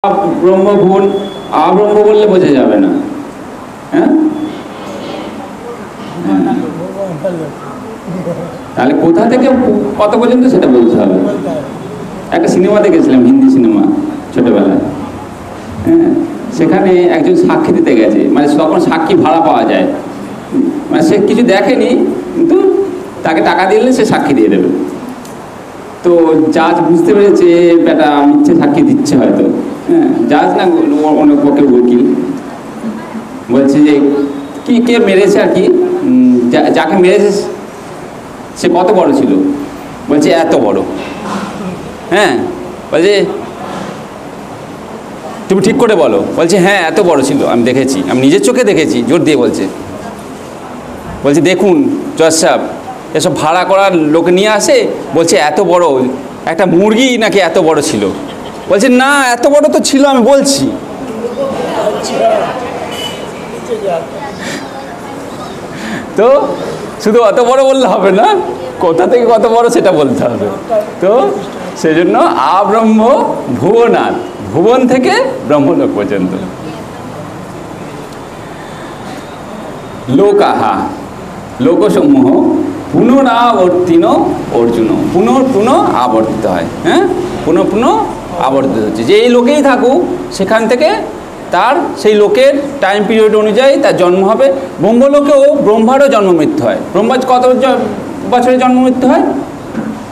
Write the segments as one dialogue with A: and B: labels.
A: ব্রহ্মভুবন আব্রহ্ম বললে বোঝা যাবে না। হ্যাঁ, তাহলে কোথা থেকে কত পর্যন্ত সেটা বলতে হবে। একটা সিনেমা দেখেছিলাম, হিন্দি সিনেমা ছোটবেলায়। হ্যাঁ, সেখানে একজন সাক্ষী দিতে গেছে, মানে তখন সাক্ষী ভাড়া পাওয়া যায়, মানে সে কিছু দেখেনি কিন্তু তাকে টাকা দিলে সে সাক্ষী দিয়ে দেবে। তো জাজ বুঝতে পেরেছে বেটা মিথ্যে সাক্ষী দিচ্ছে হয়তো। হ্যাঁ, জাজ না অনেক পক্ষে উকিল বলছে যে কি কে মেরেছে আর কি, যাকে মেরেছে সে কত বড় ছিল, বলছে এত বড়। হ্যাঁ, বলছে তুমি ঠিক করে বলো, বলছে হ্যাঁ এত বড় ছিল, আমি দেখেছি, আমি নিজের চোখে দেখেছি, জোর দিয়ে বলছে। বলছে দেখুন জজ সাহেব, এসব ভাড়া করার লোক নিয়ে আসে, বলছে এত বড়, একটা মুরগি নাকি এত বড় ছিল। বলছে না এত বড় তো ছিল, আমি বলছি। তো শুধু অত বড় বললে হবে না, কোথা থেকে কত বড় সেটা বলতে হবে। তো সেজন্য আব্রহ্ম ভুবনাৎ, ভুবন থেকে ব্রহ্মলোক পর্যন্ত। লোকাহা, লোকসমূহ পুনরাবর্তিন অর্জুন, পুনঃ আবর্তিত হয়। হ্যাঁ, পুনঃ আবর্তিত হচ্ছে, যে এই লোকেই থাকুক সেখান থেকে তার সেই লোকের টাইম পিরিয়ড অনুযায়ী তার জন্ম হবে। ব্রহ্মলোকেও ব্রহ্মারও জন্ম মৃত্যু হয়। ব্রহ্মার কত বছরে জন্ম মৃত্যু হয়?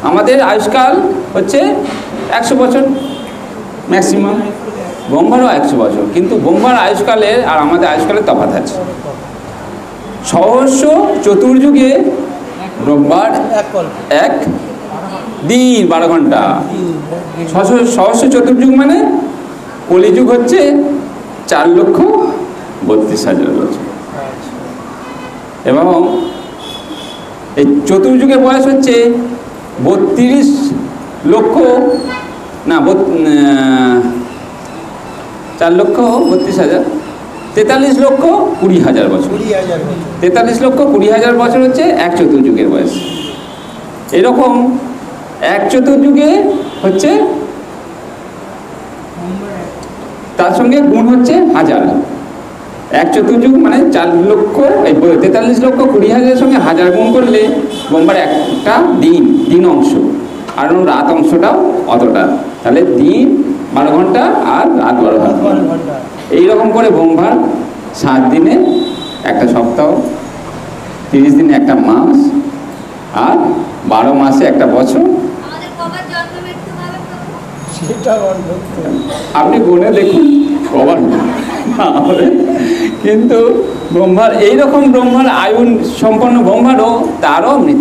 A: আমাদের আয়ুষ্কাল হচ্ছে 100 বছর ম্যাক্সিমাম, ব্রহ্মারও 100 বছর, কিন্তু ব্রহ্মার আয়ুষ্কালের আর আমাদের আয়ুষ্কালের তফাৎ আছে। সহস্র চতুর্যুগে ব্রহ্মার এক দিন 12 ঘন্টা। সহস্র চতুর্যুগ মানে কলিযুগ হচ্ছে 4,32,000 বছর, এবং এই চতুর্যুগের বয়স হচ্ছে 32 লক্ষ না 4,32,000, 43,20,000 বছর। 43,20,000 বছর হচ্ছে এক চতুর্যুগের বয়স। এরকম এক চতুর্যুগে হচ্ছে তার সঙ্গে গুণ হচ্ছে 1000। এক চতুর্যুগ মানে 43,20,000 সঙ্গে 1000 গুণ করলে ব্রহ্মার একটা দিন অংশ, আর রাত অংশটাও অতটা, তাহলে দিন 12 ঘন্টা আর রাত 12 ঘন্টা। এইরকম করে ব্রহ্মার 7 দিনে একটা সপ্তাহ, 30 দিনে একটা মাস, আর 12 মাসে একটা বছর। আপনি গুণে দেখুন কবার হবে, কিন্তু ব্রহ্মার এইরকম ব্রহ্মার আয়ু সম্পন্ন ব্রহ্মারও তারও মৃত্যু।